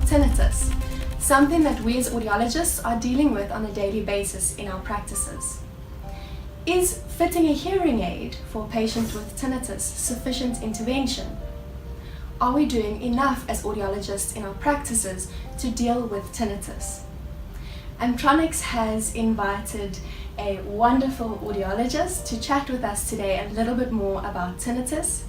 tinnitus, something that we as audiologists are dealing with on a daily basis in our practices. Is fitting a hearing aid for a patient with tinnitus sufficient intervention? Are we doing enough as audiologists in our practices to deal with tinnitus? Amtronix has invited a wonderful audiologist to chat with us today a little bit more about tinnitus.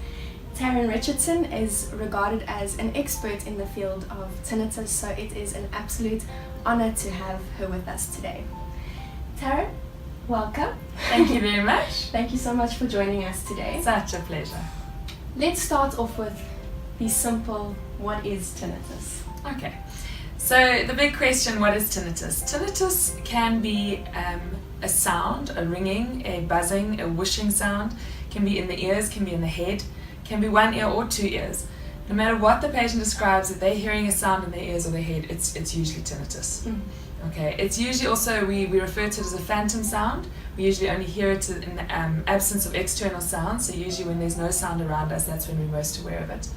Tarryn Richardson is regarded as an expert in the field of tinnitus, so it is an absolute honor to have her with us today. Tarryn, welcome. Thank you very much. Thank you so much for joining us today. Such a pleasure. Let's start off with the simple, what is tinnitus? Okay, so the big question, what is tinnitus? Tinnitus can be a sound, a ringing, a buzzing, a whooshing sound, can be in the ears, can be in the head, can be one ear or two ears. No matter what the patient describes, if they're hearing a sound in their ears or their head, it's usually tinnitus. Okay, it's usually also, we refer to it as a phantom sound. We usually only hear it in the absence of external sound, so usually when there's no sound around us, that's when we're most aware of it.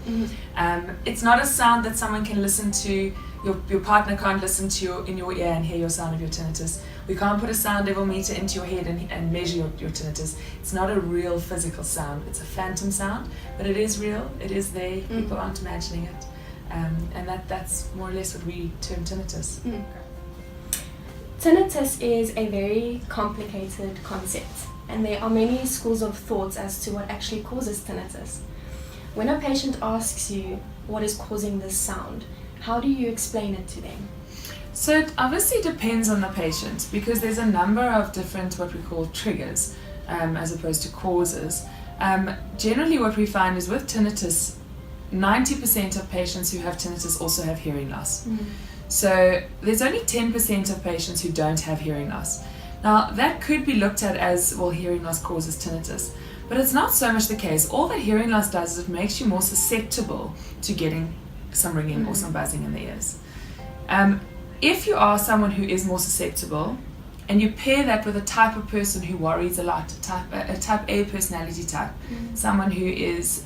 It's not a sound that someone can listen to, your partner can't listen to in your ear and hear your sound of your tinnitus. We can't put a sound level meter into your head and measure your tinnitus. It's not a real physical sound, it's a phantom sound, but it is real, it is there, people aren't imagining it. And that's more or less what we term tinnitus. Tinnitus is a very complicated concept, and there are many schools of thought as to what actually causes tinnitus. When a patient asks you what is causing this sound, how do you explain it to them? So it obviously depends on the patient, because there's a number of different what we call triggers as opposed to causes. Generally what we find is with tinnitus, 90% of patients who have tinnitus also have hearing loss. So there's only 10% of patients who don't have hearing loss. Now that could be looked at as, well, hearing loss causes tinnitus, but it's not so much the case. All that hearing loss does is it makes you more susceptible to getting some ringing or some buzzing in the ears. If you are someone who is more susceptible, and you pair that with a type of person who worries a lot, a type A personality type, someone who is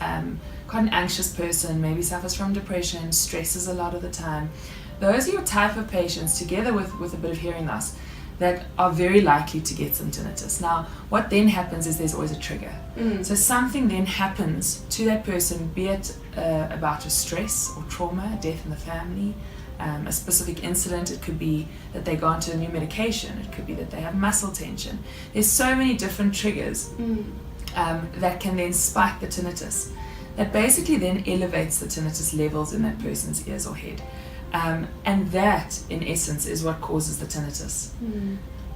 quite an anxious person, maybe suffers from depression, stresses a lot of the time, those are your type of patients, together with a bit of hearing loss, that are very likely to get some tinnitus. Now, what then happens is there's always a trigger. So something then happens to that person, be it about a stress or trauma, a death in the family, a specific incident. It could be that they go onto a new medication. It could be that they have muscle tension. There's so many different triggers that can then spike the tinnitus. That basically then elevates the tinnitus levels in that person's ears or head. And that, in essence, is what causes the tinnitus.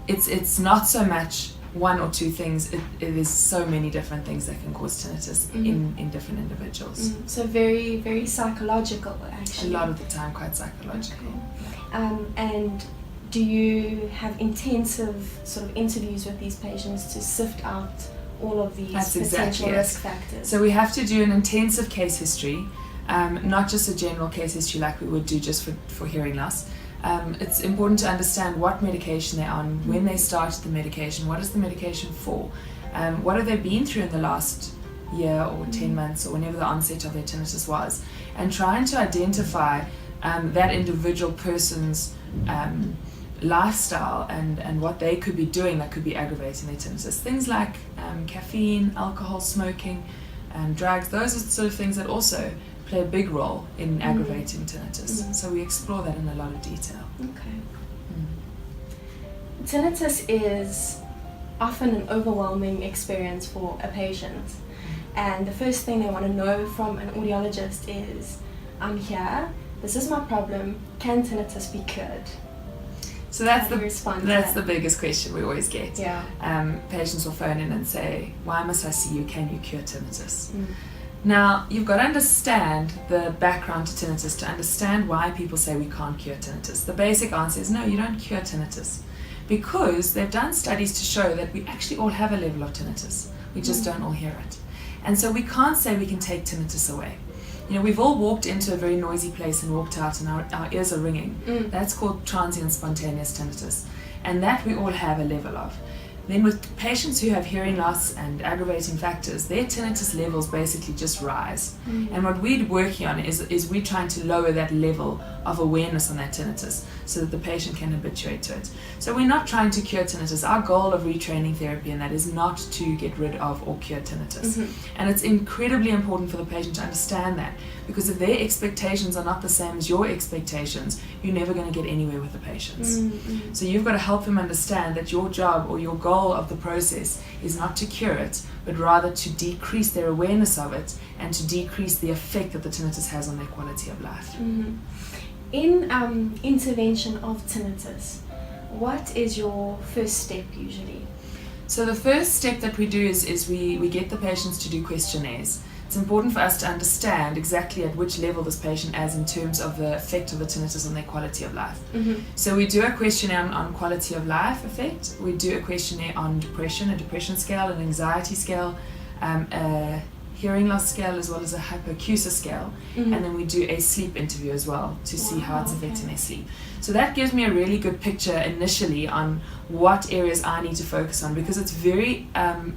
It's not so much one or two things. It is so many different things that can cause tinnitus in different individuals. So very, very psychological, actually. A lot of the time, quite psychological. Okay. And do you have intensive sort of interviews with these patients to sift out all of these potential risk factors? So we have to do an intensive case history. Not just a general case history like we would do just for hearing loss. It's important to understand what medication they're on, when they started the medication, what is the medication for, what have they been through in the last year or 10 months or whenever the onset of their tinnitus was, and trying to identify that individual person's lifestyle and what they could be doing that could be aggravating their tinnitus. Things like caffeine, alcohol, smoking, drugs, those are the sort of things that also play a big role in aggravating tinnitus. So we explore that in a lot of detail. Okay. Tinnitus is often an overwhelming experience for a patient, and the first thing they want to know from an audiologist is, I'm here, this is my problem, can tinnitus be cured? So that's the biggest question we always get. Patients will phone in and say, why must I see you, can you cure tinnitus? Now, you've got to understand the background to tinnitus to understand why people say we can't cure tinnitus. The basic answer is no, you don't cure tinnitus, because they've done studies to show that we actually all have a level of tinnitus. We just don't all hear it. And so we can't say we can take tinnitus away. You know, we've all walked into a very noisy place and walked out and our ears are ringing. That's called transient spontaneous tinnitus. And that we all have a level of. Then with patients who have hearing loss and aggravating factors, their tinnitus levels basically just rise. And what we're working on is we're trying to lower that level of awareness on that tinnitus so that the patient can habituate to it. So we're not trying to cure tinnitus. Our goal of retraining therapy and that is not to get rid of or cure tinnitus. And it's incredibly important for the patient to understand that, because if their expectations are not the same as your expectations, you're never going to get anywhere with the patients. So you've got to help them understand that your job or your goal of the process is not to cure it, but rather to decrease their awareness of it and to decrease the effect that the tinnitus has on their quality of life. In intervention of tinnitus, what is your first step usually? So the first step that we do is we get the patients to do questionnaires. It's important for us to understand exactly at which level this patient is in terms of the effect of the tinnitus on their quality of life. So we do a questionnaire on quality of life effect, we do a questionnaire on depression, a depression scale, an anxiety scale, a hearing loss scale, as well as a hypoacusis scale, and then we do a sleep interview as well to see how it's affecting their sleep. So that gives me a really good picture initially on what areas I need to focus on, because it's very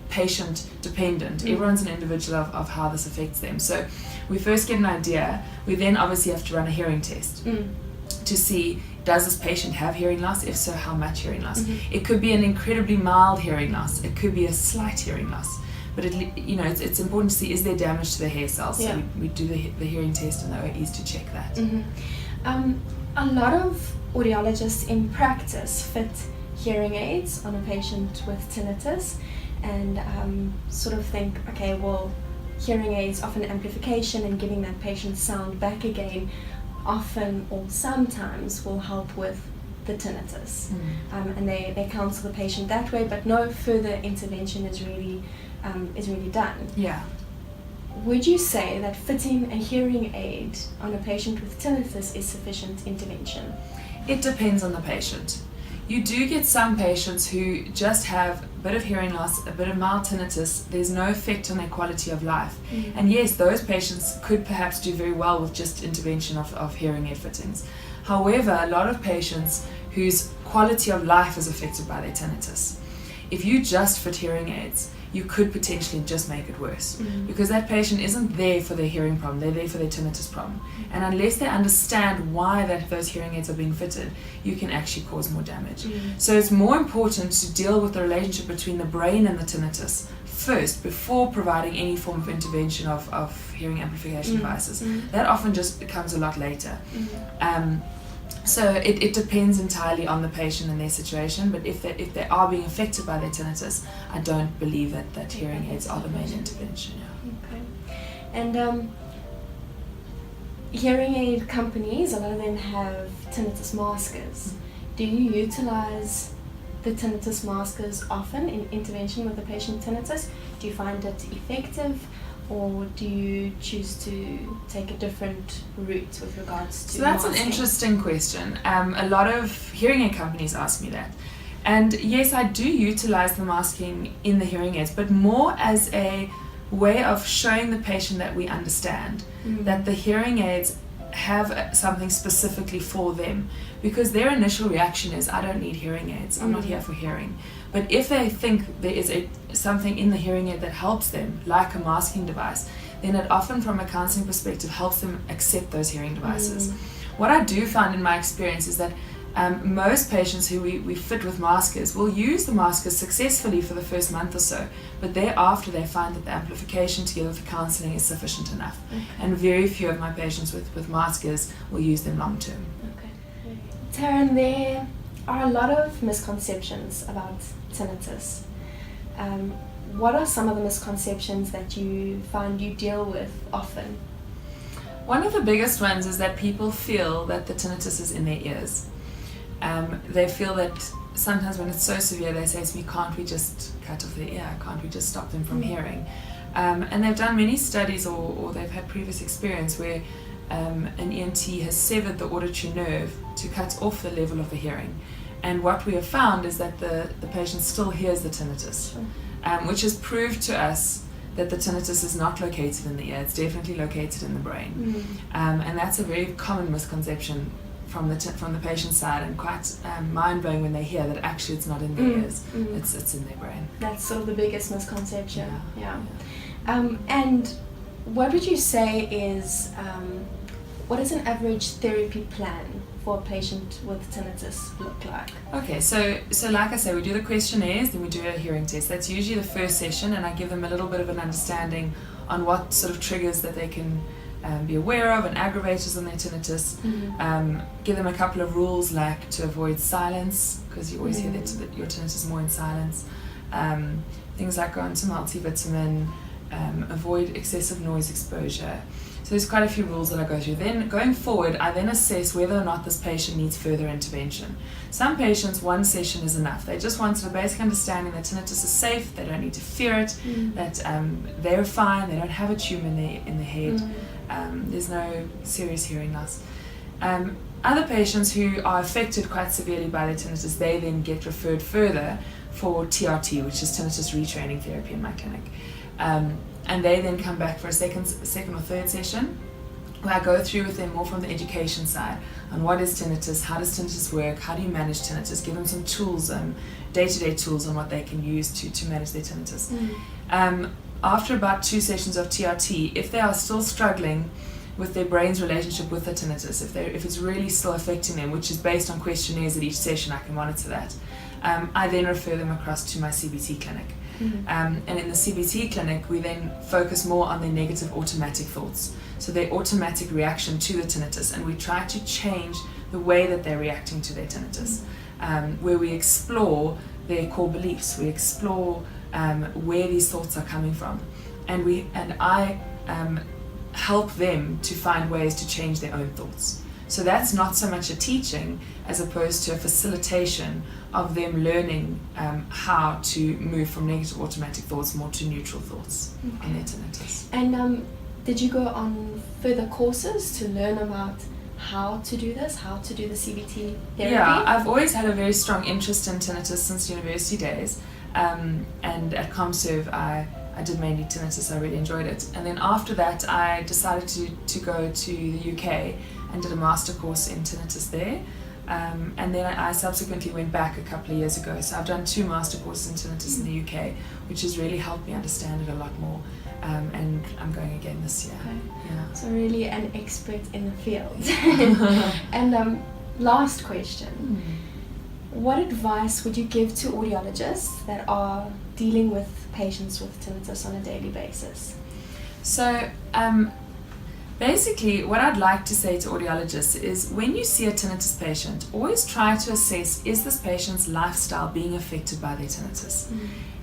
patient dependent. Everyone's an individual of how this affects them. So we first get an idea, we then obviously have to run a hearing test to see, does this patient have hearing loss? If so, how much hearing loss? It could be an incredibly mild hearing loss, it could be a slight hearing loss. But it's important to see, is there damage to the hair cells? So we do the hearing test and the OEs to check that. A lot of audiologists in practice fit hearing aids on a patient with tinnitus and sort of think, okay, well, hearing aids offer amplification and giving that patient sound back again often or sometimes will help with the tinnitus. And they counsel the patient that way, but no further intervention is really done. Yeah. Would you say that fitting a hearing aid on a patient with tinnitus is sufficient intervention? It depends on the patient. You do get some patients who just have a bit of hearing loss, a bit of mild tinnitus, there's no effect on their quality of life. And yes, those patients could perhaps do very well with just intervention of hearing aid fittings. However, a lot of patients whose quality of life is affected by their tinnitus, if you just fit hearing aids, you could potentially just make it worse, because that patient isn't there for their hearing problem, they're there for their tinnitus problem. And unless they understand why those hearing aids are being fitted, you can actually cause more damage. So it's more important to deal with the relationship between the brain and the tinnitus first, before providing any form of intervention of hearing amplification devices. That often just comes a lot later. So it depends entirely on the patient and their situation, but if they are being affected by their tinnitus, I don't believe that hearing aids are the main intervention. Okay. And hearing aid companies, a lot of them have tinnitus maskers. Do you utilize the tinnitus maskers often in intervention with the patient tinnitus? Do you find it effective? Or do you choose to take a different route with regards to So that's masking? an interesting question. A lot of hearing aid companies ask me that. And yes, I do utilize the masking in the hearing aids, but more as a way of showing the patient that we understand that the hearing aids have something specifically for them, because their initial reaction is, I don't need hearing aids, I'm not here for hearing. But if they think there is something in the hearing aid that helps them, like a masking device, then it often from a counseling perspective helps them accept those hearing devices. What I do find in my experience is that most patients who we fit with maskers will use the maskers successfully for the first month or so, but thereafter they find that the amplification together with the counseling is sufficient enough. And very few of my patients with maskers will use them long term. Okay. Tarryn, there are a lot of misconceptions about tinnitus. What are some of the misconceptions that you find you deal with often? One of the biggest ones is that people feel that the tinnitus is in their ears. They feel that sometimes when it's so severe, they say to me, can't we just cut off their ear? Can't we just stop them from hearing? And they've done many studies or they've had previous experience where an ENT has severed the auditory nerve to cut off the level of the hearing. And what we have found is that the patient still hears the tinnitus, which has proved to us that the tinnitus is not located in the ear, it's definitely located in the brain. And that's a very common misconception from the patient's side, and quite mind-blowing when they hear that actually it's not in their ears, it's in their brain. That's sort of the biggest misconception. Yeah. And what would you say is what does an average therapy plan for a patient with tinnitus look like? Okay, so like I say, we do the questionnaires, then we do a hearing test. That's usually the first session, and I give them a little bit of an understanding on what sort of triggers that they can be aware of and aggravators on their tinnitus. Give them a couple of rules, like to avoid silence, because you always hear that your tinnitus is more in silence. Things like go on to multivitamin, avoid excessive noise exposure. So there's quite a few rules that I go through. Then going forward, I then assess whether or not this patient needs further intervention. Some patients, one session is enough. They just wanted a basic understanding that tinnitus is safe, they don't need to fear it, that they're fine, they don't have a tumour in the head, there's no serious hearing loss. Other patients who are affected quite severely by their tinnitus, they then get referred further for TRT, which is tinnitus retraining therapy in my clinic. And they then come back for a second or third session where I go through with them more from the education side on what is tinnitus, how does tinnitus work, how do you manage tinnitus, give them some tools, day-to-day tools on what they can use to manage their tinnitus. After about 2 sessions of TRT, if they are still struggling with their brain's relationship with the tinnitus, if it's really still affecting them, which is based on questionnaires at each session, I can monitor that. I then refer them across to my CBT clinic. And in the CBT clinic, we then focus more on their negative automatic thoughts, so their automatic reaction to the tinnitus, and we try to change the way that they're reacting to their tinnitus, where we explore their core beliefs, we explore where these thoughts are coming from, and I help them to find ways to change their own thoughts. So that's not so much a teaching as opposed to a facilitation of them learning how to move from negative automatic thoughts more to neutral thoughts on their tinnitus. And did you go on further courses to learn about how to do this, how to do the CBT therapy? Yeah, I've always had a very strong interest in tinnitus since university days. And at ComServe I did mainly tinnitus, I really enjoyed it. And then after that I decided to go to the UK and did a master course in tinnitus there. And then I subsequently went back a couple of years ago. So I've done 2 master courses in tinnitus in the UK, which has really helped me understand it a lot more. And I'm going again this year. Okay. Yeah. So really an expert in the field. And last question. What advice would you give to audiologists that are dealing with patients with tinnitus on a daily basis? So basically what I'd like to say to audiologists is when you see a tinnitus patient, always try to assess, is this patient's lifestyle being affected by their tinnitus?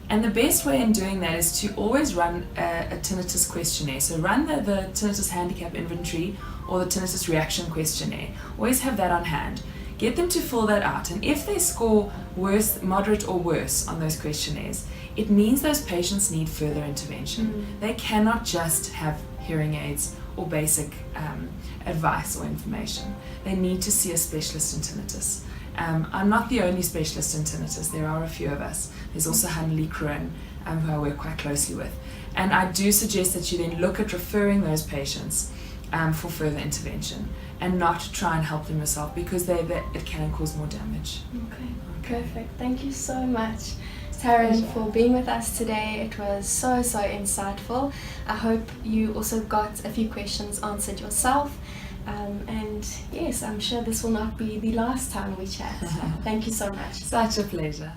And the best way in doing that is to always run a tinnitus questionnaire. So run the tinnitus handicap inventory or the tinnitus reaction questionnaire. Always have that on hand. Get them to fill that out, and if they score worse, moderate or worse on those questionnaires, it means those patients need further intervention. They cannot just have hearing aids or basic advice or information. They need to see a specialist in tinnitus. I'm not the only specialist in tinnitus, there are a few of us. There's also Hanley Kruin, who I work quite closely with. And I do suggest that you then look at referring those patients for further intervention and not try and help them yourself, because it can cause more damage. Okay, perfect. Thank you so much, Tarryn, for being with us today. It was so insightful. I hope you also got a few questions answered yourself. And yes, I'm sure this will not be the last time we chat. Thank you so much. Such a pleasure.